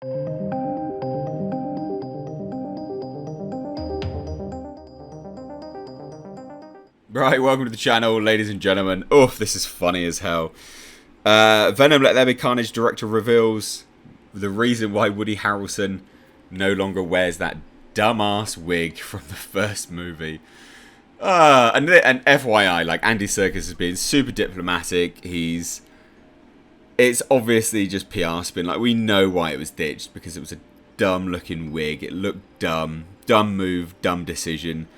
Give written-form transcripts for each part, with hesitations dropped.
Right, welcome to the channel, ladies and gentlemen. Oof, this is funny as hell. Venom Let There Be Carnage director reveals the reason why Woody Harrelson no longer wears that dumbass wig from the first movie. And FYI, like, Andy Serkis has been super diplomatic. It's obviously just PR spin. Like, we know why it was ditched, because it was a dumb looking wig. It looked dumb. Dumb move, dumb decision.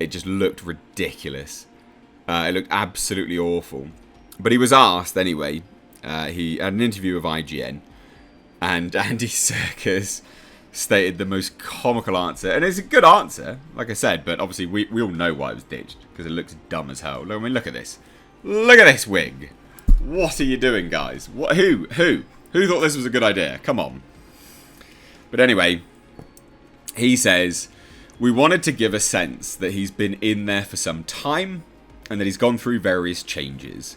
It just looked ridiculous. It looked absolutely awful. But he was asked anyway. He had an interview with IGN. And Andy Serkis stated the most comical answer. And it's a good answer, like I said. But obviously we all know why it was ditched. Because it looks dumb as hell. I mean, look at this. Look at this wig. What are you doing, guys? Who thought this was a good idea? Come on. But anyway, he says, we wanted to give a sense that he's been in there for some time and that he's gone through various changes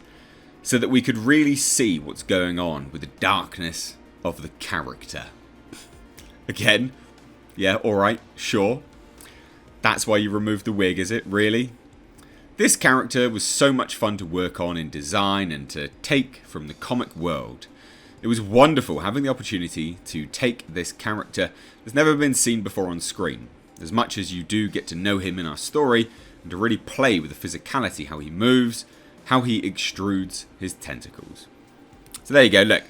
so that we could really see what's going on with the darkness of the character. Again, yeah, alright, sure. That's why you removed the wig, is it? Really? This character was so much fun to work on in design and to take from the comic world. It was wonderful having the opportunity to take this character that's never been seen before on screen. As much as you do get to know him in our story, and to really play with the physicality, how he moves, how he extrudes his tentacles. So there you go, look.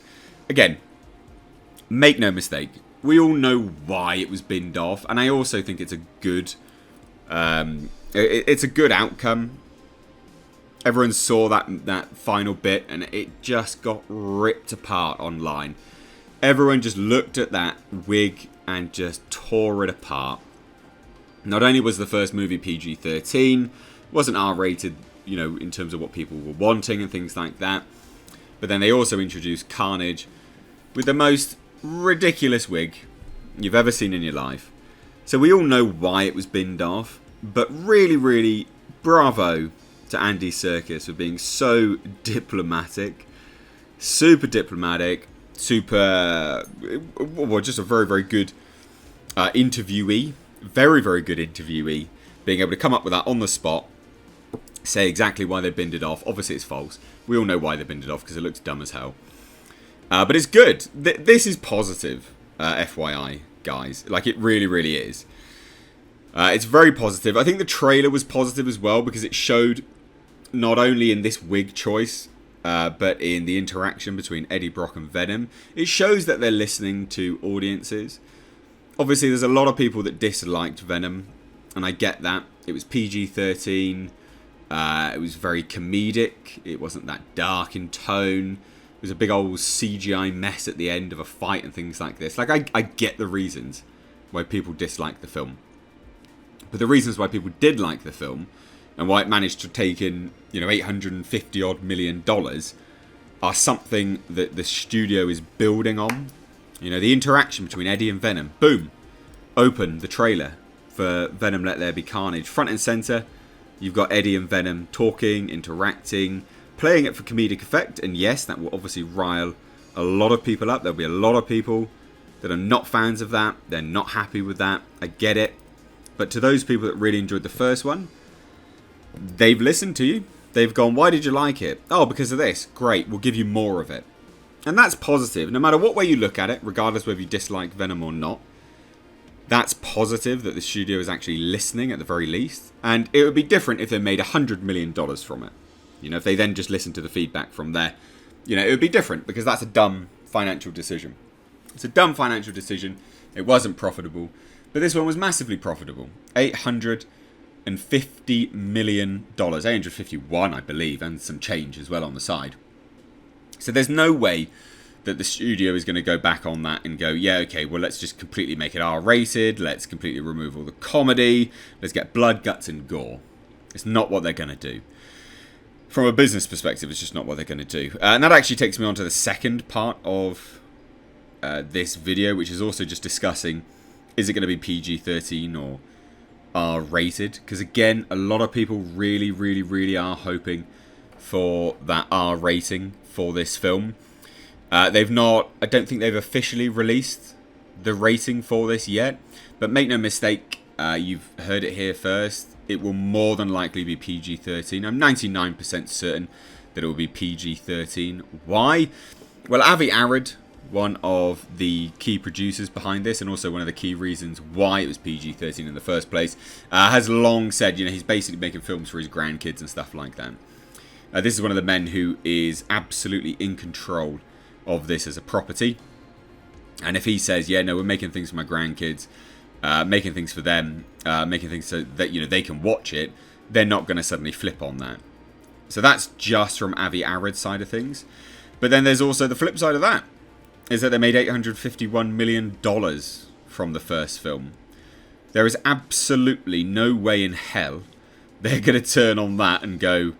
Again, make no mistake, we all know why it was binned off, and I also think it's a good outcome. Everyone saw that final bit, and it just got ripped apart online. Everyone just looked at that wig and just tore it apart. Not only was the first movie PG-13, wasn't R-rated, you know, in terms of what people were wanting and things like that, but then they also introduced Carnage with the most ridiculous wig you've ever seen in your life. So we all know why it was binned off, but really, really bravo to Andy Serkis for being so diplomatic, super diplomatic, well, just a very, very good interviewee. Very, very good interviewee, being able to come up with that on the spot, say exactly why they binned it off. Obviously it's false. We all know why they binned it off, because it looks dumb as hell. But it's good. This is positive, FYI, guys. Like, it really, really is. It's very positive. I think the trailer was positive as well, because it showed not only in this wig choice, but in the interaction between Eddie Brock and Venom. It shows that they're listening to audiences. Obviously, there's a lot of people that disliked Venom, and I get that. It was PG-13. It was very comedic. It wasn't that dark in tone. It was a big old CGI mess at the end of a fight and things like this. Like, I get the reasons why people disliked the film. But the reasons why people did like the film, and why it managed to take in, you know, $850 million, are something that the studio is building on. You know, the interaction between Eddie and Venom. Boom. Open the trailer for Venom Let There Be Carnage. Front and center, you've got Eddie and Venom talking, interacting, playing it for comedic effect. And yes, that will obviously rile a lot of people up. There'll be a lot of people that are not fans of that. They're not happy with that. I get it. But to those people that really enjoyed the first one, they've listened to you. They've gone, why did you like it? Oh, because of this. Great, we'll give you more of it. And that's positive. No matter what way you look at it, regardless whether you dislike Venom or not, that's positive that the studio is actually listening at the very least. And it would be different if they made $100 million from it. You know, if they then just listened to the feedback from there. You know, it would be different, because that's a dumb financial decision. It's a dumb financial decision. It wasn't profitable. But this one was massively profitable. $850 million. 851, I believe, and some change as well on the side. So there's no way that the studio is going to go back on that and go, yeah, okay, well, let's just completely make it R-rated. Let's completely remove all the comedy. Let's get blood, guts, and gore. It's not what they're going to do. From a business perspective, it's just not what they're going to do. And that actually takes me on to the second part of this video, which is also just discussing, is it going to be PG-13 or R-rated? Because again, a lot of people really, really, really are hoping for that R rating for this film. I don't think they've officially released the rating for this yet, but make no mistake, you've heard it here first. It will more than likely be PG-13. I'm 99% certain that it will be PG-13. Why? Well, Avi Arad, one of the key producers behind this, and also one of the key reasons why it was PG-13 in the first place, has long said, he's basically making films for his grandkids and stuff like that. This is one of the men who is absolutely in control of this as a property. And if he says, yeah, no, we're making things for my grandkids, making things for them, making things so that they can watch it, they're not going to suddenly flip on that. So that's just from Avi Arad's side of things. But then there's also the flip side of that, is that they made $851 million from the first film. There is absolutely no way in hell they're going to turn on that and go,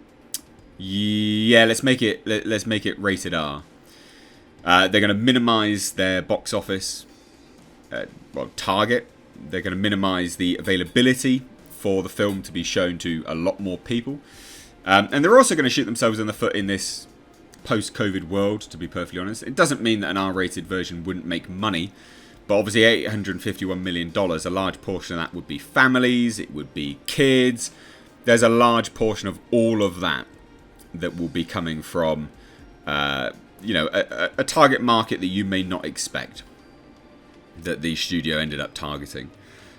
yeah, let's make it rated R. They're going to minimise their box office target. They're going to minimise the availability for the film to be shown to a lot more people. And they're also going to shoot themselves in the foot in this post-COVID world, to be perfectly honest. It doesn't mean that an R-rated version wouldn't make money, but obviously $851 million, a large portion of that would be families, it would be kids. There's a large portion of all of that will be coming from, a target market that you may not expect that the studio ended up targeting.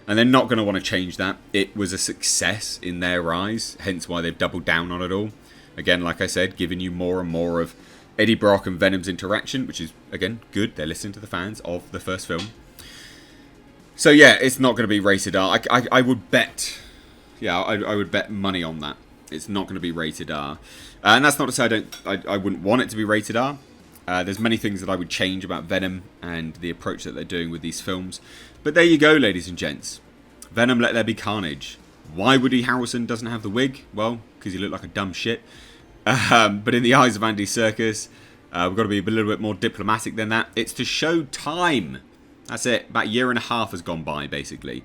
And they're not going to want to change that. It was a success in their eyes, hence why they've doubled down on it all. Again, like I said, giving you more and more of Eddie Brock and Venom's interaction, which is, again, good. They're listening to the fans of the first film. So, yeah, it's not going to be rated R. I would bet, I would bet money on that. It's not going to be rated R. And that's not to say I wouldn't want it to be rated R. There's many things that I would change about Venom and the approach that they're doing with these films. But there you go, ladies and gents. Venom, Let There Be Carnage. Why Woody Harrelson doesn't have the wig? Well, because he looked like a dumb shit. But in the eyes of Andy Serkis, we've got to be a little bit more diplomatic than that. It's to show time. That's it. About a year and a half has gone by, basically.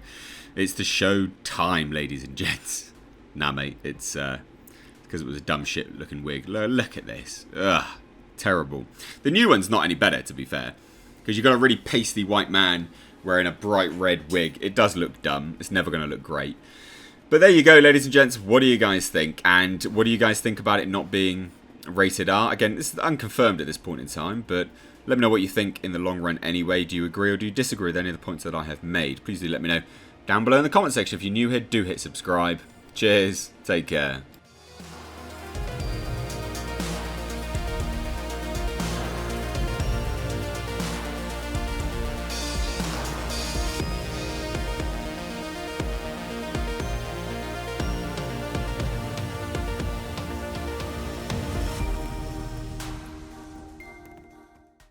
It's to show time, ladies and gents. Nah, mate. It's because it was a dumb shit looking wig. Look at this. Ugh. Terrible. The new one's not any better, to be fair. Because you've got a really pasty white man wearing a bright red wig. It does look dumb. It's never going to look great. But there you go, ladies and gents. What do you guys think? And what do you guys think about it not being rated R? Again, this is unconfirmed at this point in time, but let me know what you think in the long run anyway. Do you agree or do you disagree with any of the points that I have made? Please do let me know down below in the comment section. If you're new here, do hit subscribe. Cheers. Take care.